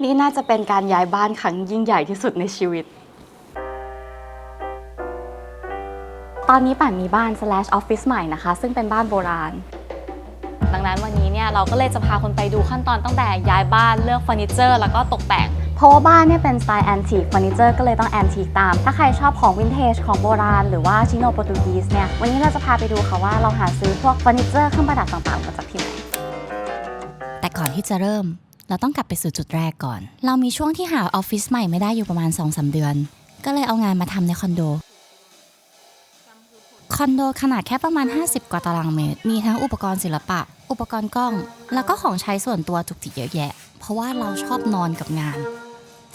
นี่น่าจะเป็นการย้ายบ้านครั้งยิ่งใหญ่ที่สุดในชีวิตตอนนี้ป่านมีบ้าน / ออฟฟิศใหม่นะคะซึ่งเป็นบ้านโบราณดังนั้นวันนี้เนี่ยเราก็เลยจะพาคนไปดูขั้นตอนตั้งแต่ย้ายบ้านเลือกเฟอร์นิเจอร์แล้วก็ตกแต่งเพราะว่าบ้านเนี่ยเป็นสไตล์แอนทีคเฟอร์นิเจอร์ก็เลยต้องแอนทีคตามถ้าใครชอบของวินเทจของโบราณหรือว่าชิโนโปรตุกีสเนี่ยวันนี้เราจะพาไปดูค่ะว่าเราหาซื้อพวกเฟอร์นิเจอร์เครื่องประดับต่างๆมาจากที่ไหนแต่ก่อนที่จะเริ่มเราต้องกลับไปสู่จุดแรกก่อนเรามีช่วงที่หาออฟฟิศใหม่ไม่ได้อยู่ประมาณ 2-3 เดือนก็เลยเอางานมาทำในคอนโดขนาดแค่ประมาณ50กว่าตารางเมตรมีทั้งอุปกรณ์ศิลปะอุปกรณ์กล้องแล้วก็ของใช้ส่วนตัวจุกจิกเยอะแยะเพราะว่าเราชอบนอนกับงาน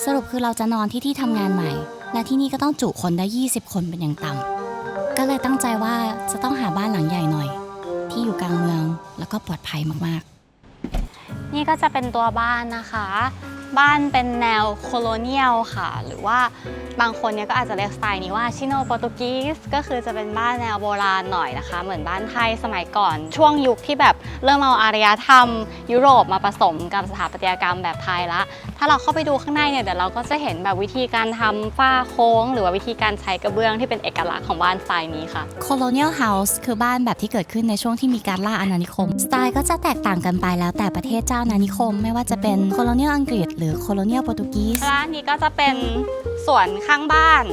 สรุปคือเราจะนอนที่ทำงานใหม่และที่นี่ก็ต้องจุคนได้20คนเป็นอย่างต่ำก็เลยตั้งใจว่าจะต้องหาบ้านหลังใหญ่หน่อยที่อยู่กลางเมืองแล้วก็ปลอดภัยมากๆนี่ก็จะเป็นตัวบ้านนะคะบ้านเป็นแนวโคโลเนียลค่ะหรือว่าบางคนเนี่ยก็อาจจะเรียกสไตล์นี้ว่าชิโนโปรตุกีสก็คือจะเป็นบ้านแนวโบราณหน่อยนะคะเหมือนบ้านไทยสมัยก่อนช่วงยุคที่แบบเริ่มเอาอารยธรรมยุโรปมาผสมกับสถาปัตยกรรมแบบไทยละถ้าเราเข้าไปดูข้างในเนี่ยเดี๋ยวเราก็จะเห็นแบบวิธีการทำฝ้าโค้งหรือว่าวิธีการใช้กระเบื้องที่เป็นเอกลักษณ์ของบ้านสไตล์นี้ค่ะ Colonial House คือบ้านแบบที่เกิดขึ้นในช่วงที่มีการล่าอาณานิคมสไตล์ก็จะแตกต่างกันไปแล้วแต่ประเทศเจ้าอาณานิคมไม่ว่าจะเป็น Colonial อังกฤษหรือ Colonial โปรตุกีสร้านนี้ก็จะเป็นสวนข้างบ้าน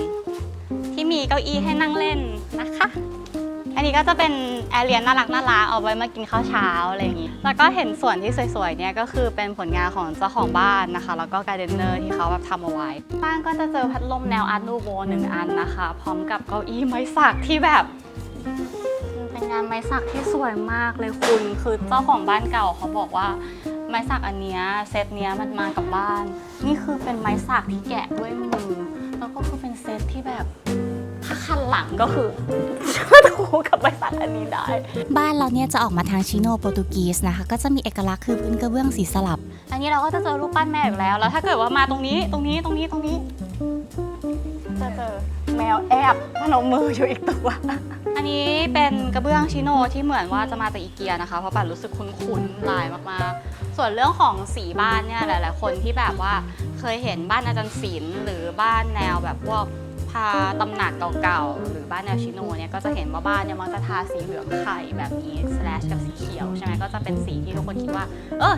ที่มีเก้าอี้ให้นั่งเล่นนะคะอันนี้ก็จะเป็นแอเรียน่ารักเอาไว้มากินข้าวเช้าอะไรอย่างนี้แล้วก็เห็นสวนที่สวยๆเนี่ยก็คือเป็นผลงานของเจ้าของบ้านนะคะแล้วก็การ์เดนเนอร์ที่เขาแบบทำเอาไว้บ้านก็จะเจอพัดลมแนวอาร์ตนูโว1 อันนะคะพร้อมกับเก้าอี้ไม้สักที่แบบเป็นงานไม้สักที่สวยมากเลยคุณคือเจ้าของบ้านเก่าเขาบอกว่าไม้สักอันเนี้ยเซตเนี้ยมันมากับบ้านนี่คือเป็นไม้สักที่แกะด้วยมือแล้วก็คือเป็นเซตที่แบบถ้าคันหลังก็คือถูกับไม้สักอันนี้ได้บ้านเราเนี่ยจะออกมาทางชิโนโปรตุกีสนะคะก็จะมีเอกลักษณ์คือพื้นกระเบื้องสีสลับอันนี้เราก็จะเจอรูปปั้นแมวอีกแล้วถ้าเกิดว่ามาตรงนี้จะเจอแมวแอบพนมมืออยู่อีกตัวอันนี้เป็นกระเบื้องชิโนที่เหมือนว่าจะมาจากอีเกียนะคะเพราะป่านรู้สึกคุ้นๆลายมากๆส่วนเรื่องของสีบ้านเนี่ยหลายๆคนที่แบบว่าเคยเห็นบ้านอาจารย์ศิลป์หรือบ้านแนวแบบพวกตำหนักเก่าๆหรือบ้านแนวชิโนเนี่ยก็จะเห็นว่าบ้านเนี่ยมันจะทาสีเหลืองไข่แบบนี้/กับสีเขียวใช่ไหมก็จะเป็นสีที่ทุกคนคิดว่า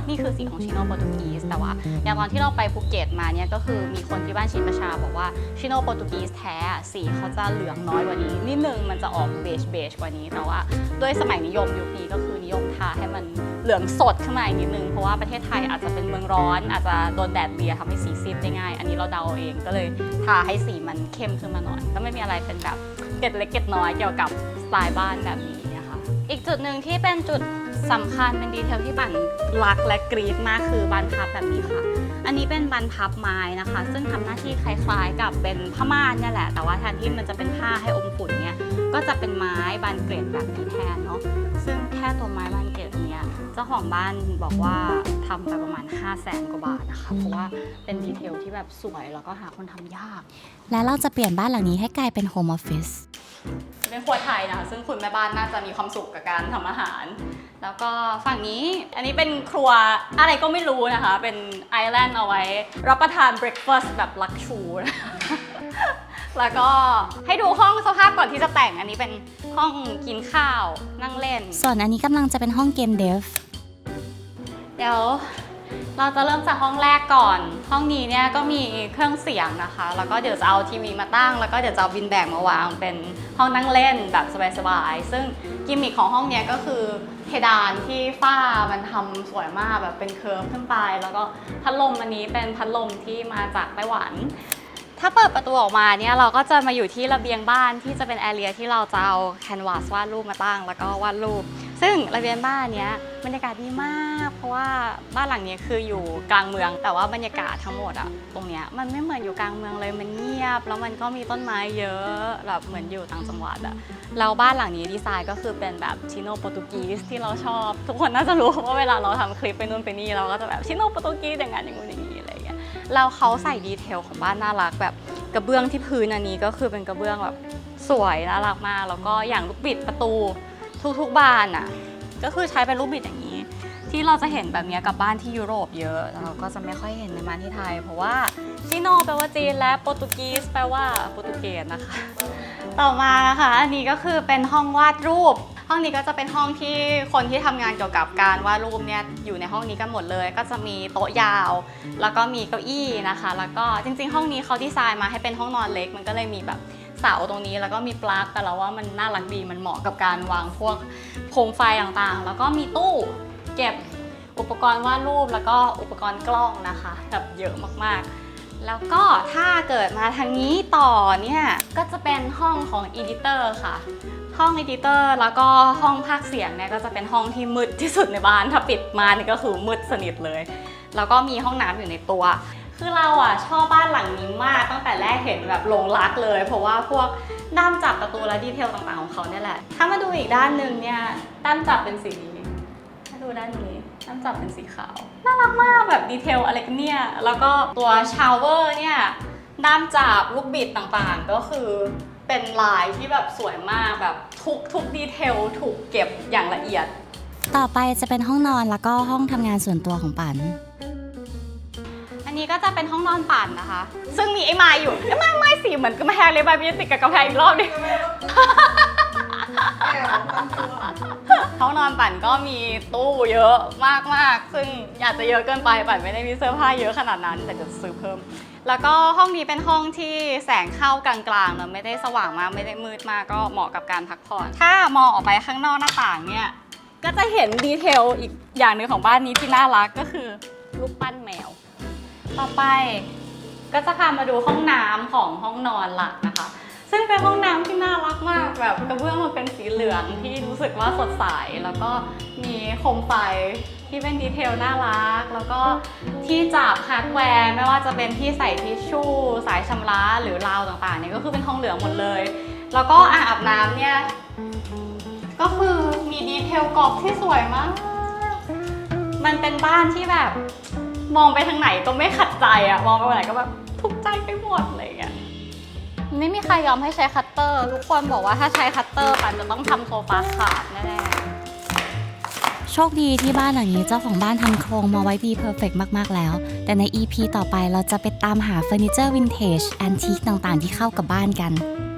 นี่คือสีของชิโนโปรตุกีสแต่ว่าอย่างตอนที่เราไปภูเก็ตมาเนี่ยก็คือมีคนที่บ้านชินประชาบอกว่าชิโนโปรตุกีสแท้สีเขาจะเหลืองน้อยกว่านี้นิดนึงมันจะออกเบจกว่านี้แต่ว่าด้วยสมัยนิยมยุคนี้ก็คือนิยมทาให้มันเหลืองสดขึ้นมาอีกนิดนึงเพราะว่าประเทศไทยอาจจะเป็นเมืองร้อนอาจจะโดนแดดเลียทำให้สีซีดได้ง่ายอันนี้เราเดาเองก็เลยทาให้สีมันเข้มขึ้นมาหน่อยก็ไม่มีอะไรเป็นแบบเกร็ดเล็กเกร็ดน้อยเกี่ยวกับสไตล์บ้านแบบนี้นะคะอีกจุดหนึ่งที่เป็นจุดสำคัญเป็นดีเทลที่ปั่นรักและกรี๊ดมากคือบานพับแบบนี้ค่ะอันนี้เป็นบานพับไม้นะคะซึ่งทำหน้าที่คล้ายๆกับเป็นผ้าม่านเนี่ยแหละแต่ว่าแทนที่มันจะเป็นผ้าให้อมฝุ่นเนี่ยก็จะเป็นไม้บานเกรดแบบนี้แทนเนาะซึ่งแค่ตัวไม้บานเกรดเนี่ยเจ้าของบ้านบอกว่าทำไปประมาณ500,000 กว่าบาทนะคะเพราะว่าเป็นดีเทลที่แบบสวยแล้วก็หาคนทำยากและเราจะเปลี่ยนบ้านหลังนี้ให้กลายเป็นโฮมออฟฟิศเป็นครัวไทยนะคะซึ่งคุณแม่บ้านน่าจะมีความสุขกับการทำอาหารแล้วก็ฝั่งนี้อันนี้เป็นครัวอะไรก็ไม่รู้นะคะเป็นไอแลนด์เอาไว้รับประทานเบรคฟาสต์แบบลักชูแล้วก็ให้ดูห้องสภาพก่อนที่จะแต่งอันนี้เป็นห้องกินข้าวนั่งเล่นส่วนอันนี้กำลังจะเป็นห้องเกมเดฟเดี๋ยวเราจะเริ่มจากห้องแรกก่อนห้องนี้เนี่ยก็มีเครื่องเสียงนะคะแล้วก็เดี๋ยวจะเอาทีวีมาตั้งแล้วก็เดี๋ยวจะเอาบินแบกมาวางเป็นห้องนั่งเล่นแบบสบายๆซึ่งกิมมิคของห้องเนี้ยก็คือเพดานที่ฝ้ามันทำสวยมากแบบเป็นเคิร์ฟขึ้นไปแล้วก็พัดลมอันนี้เป็นพัดลมที่มาจากไต้หวันถ้าเปิดประตูออกมาเนี่ยเราก็จะมาอยู่ที่ระเบียงบ้านที่จะเป็นแอเรียที่เราจะเอาแคนวาสวาดรูปมาตั้งแล้วก็วาดรูปซึ่งระเบียงบ้านเนี้ยบรรยากาศดีมากเพราะว่าบ้านหลังนี้คืออยู่กลางเมืองแต่ว่าบรรยากาศทั้งหมดอะตรงเนี้ยมันไม่เหมือนอยู่กลางเมืองเลยมันเงียบแล้วมันก็มีต้นไม้เยอะแบบเหมือนอยู่ต่างจังหวัดอะแล้วบ้านหลังนี้ดีไซน์ก็คือเป็นแบบชิโนโปรตุกีสที่เราชอบทุกคนน่าจะรู้ว่าเวลาเราทำคลิปไปนู่นไปนี่เราก็จะแบบชิโนโปรตุกีสอย่างนั้นอย่างนู้นอย่างนี้อะไรอย่างเงี้ยแล้วเขาใส่ดีเทลของบ้านน่ารักแบบกระเบื้องที่พื้นอันนี้ก็คือเป็นกระเบื้องแบบสวยน่ารักมากแล้วก็อย่างลูกบิดประตูทุกๆบานอ่ะก็คือใช้เป็นลูกบิดอย่างนี้ ที่เราจะเห็นแบบนี้กับบ้านที่ยุโรปเยอะเราก็จะไม่ค่อยเห็นในบ้านที่ไทยเพราะว่าชิโนแปลว่าจีนและโปรตุกีสแปลว่าโปรตุเกสนะคะต่อมานะคะอันนี้ก็คือเป็นห้องวาดรูปห้องนี้ก็จะเป็นห้องที่คนที่ทำงานเกี่ยวกับการวาดรูปเนี่ยอยู่ในห้องนี้กันหมดเลยก็จะมีโต๊ะยาวแล้วก็มีเก้าอี้นะคะแล้วก็จริงๆห้องนี้เขาดีไซน์มาให้เป็นห้องนอนเล็กมันก็เลยมีแบบเสาตรงนี้แล้วก็มีปลั๊กแต่เราว่ามันน่ารักดีมันเหมาะกับการวางพวกโคมไฟต่างๆแล้วก็มีตู้เก็บอุปกรณ์วาดรูปแล้วก็อุปกรณ์กล้องนะคะแบบเยอะมากๆแล้วก็ถ้าเกิดมาทางนี้ต่อเนี่ยก็จะเป็นห้องของอีดิเตอร์ค่ะห้องอีดิเตอร์แล้วก็ห้องพากย์เสียงเนี่ยก็จะเป็นห้องที่มืดที่สุดในบ้านถ้าปิดมานี่ก็คือมืดสนิทเลยแล้วก็มีห้องน้ำอยู่ในตัวคือเราอ่ะชอบบ้านหลังนี้มากตั้งแต่แรกเห็นแบบหลงรักเลยเพราะว่าพวกด้ามจับประตูและดีเทลต่างๆของเขาเนี่ยแหละถ้ามาดูอีกด้านหนึ่งเนี่ยด้ามจับเป็นสีนี้ถ้าดูด้านนี้ด้ามจับเป็นสีขาวน่ารักมากแบบดีเทลอะไรกันเนี่ยแล้วก็ตัวชาวเวอร์เนี่ยด้ามจับลูกบิดต่างๆก็คือเป็นลายที่แบบสวยมากแบบทุกดีเทลถูกเก็บอย่างละเอียดต่อไปจะเป็นห้องนอนแล้วก็ห้องทำงานส่วนตัวของปันอันนี้ก็จะเป็นห้องนอนปั่นนะคะซึ่งมีไอ้ไม้อยู่ไม้สีเหมือนกำแพงเลยใบมีติดกับกำแพงอีกรอบนึงห้องนอนปั่นก็มีตู้เยอะมากๆซึ่งอยากจะเยอะเกินไปปั่นไม่ได้มีเสื้อผ้าเยอะขนาดนั้นแต่จะซื้อเพิ่มแล้วก็ห้องนี้เป็นห้องที่แสงเข้ากลางๆเนอะไม่ได้สว่างมากไม่ได้มืดมากก็เหมาะกับการพักผ่อนถ้ามองออกไปข้างนอกหน้าต่างเนี่ยก็จะเห็นดีเทลอีกอย่างหนึ่งของบ้านนี้ที่น่ารักก็คือรูปปั้นแมวต่อไปก็จะพามาดูห้องน้ำของห้องนอนหลักนะคะซึ่งเป็นห้องน้ำที่น่ารักมากแบบกระเบื้องมันเป็นสีเหลืองที่รู้สึกว่าสดใสแล้วก็มีโคมไฟที่เป็นดีเทลน่ารักแล้วก็ที่จับฮาร์ดแวร์ไม่ว่าจะเป็นที่ใส่ทิชชู่สายชำระหรือราวต่างๆเนี่ยก็คือเป็นทองเหลืองหมดเลยแล้วก็อ่างอาบน้ำเนี่ยก็คือมีดีเทลกรอบที่สวยมากมันเป็นบ้านที่แบบมองไปทางไหนก็ไม่ขัดใจอะมองไปทางไหนก็แบบถูกใจไปหมดอะไรอย่างเงี้ยไม่มีใครยอมให้ใช้คัตเตอร์ทุกคนบอกว่าถ้าใช้คัตเตอร์ปันจะต้องทำโซฟาขาดแน่โชคดีที่บ้านหลังนี้เจ้าของบ้านทำโครงมาไว้ดีเพอร์เฟกต์มากๆแล้วแต่ใน EP ต่อไปเราจะไปตามหาเฟอร์นิเจอร์วินเทจแอนทิคต่างๆที่เข้ากับบ้านกัน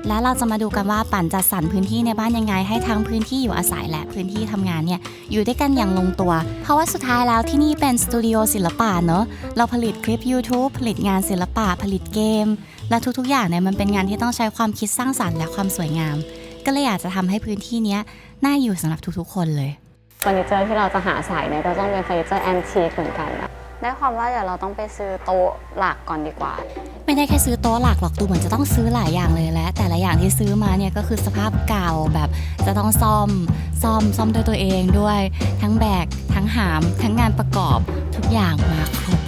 และเราจะมาดูกันว่าปั่นจัดสรรพื้นที่ในบ้านยังไงให้ทั้งพื้นที่อยู่อาศัยและพื้นที่ทำงานเนี่ยอยู่ด้วยกันอย่างลงตัวเพราะว่าสุดท้ายแล้วที่นี่เป็นสตูดิโอศิลปะเนอะเราผลิตคลิป YouTube ผลิตงานศิลปะผลิตเกมและทุกๆอย่างเนี่ยมันเป็นงานที่ต้องใช้ความคิดสร้างสรรค์และความสวยงามก็เลยอยากจะทำให้พื้นที่นี้น่าอยู่สำหรับทุกๆคนเลยเฟอร์นิเจอร์ที่เราจะหาใส่เนี่ยก็ต้องเป็นเฟอร์นิเจอร์แอนทีคเหมือนกันนะได้ความว่าเดี๋ยวเราต้องไปซื้อโต๊ะหลักก่อนดีกว่าไม่ได้แค่ซื้อโต๊ะหลักหรอกตูเหมือนจะต้องซื้อหลายอย่างเลยและแต่ละอย่างที่ซื้อมาเนี่ยก็คือสภาพเก่าแบบจะต้องซ่อมด้วยตัวเองด้วยทั้งแบกทั้งหามทั้งงานประกอบทุกอย่างมาครบ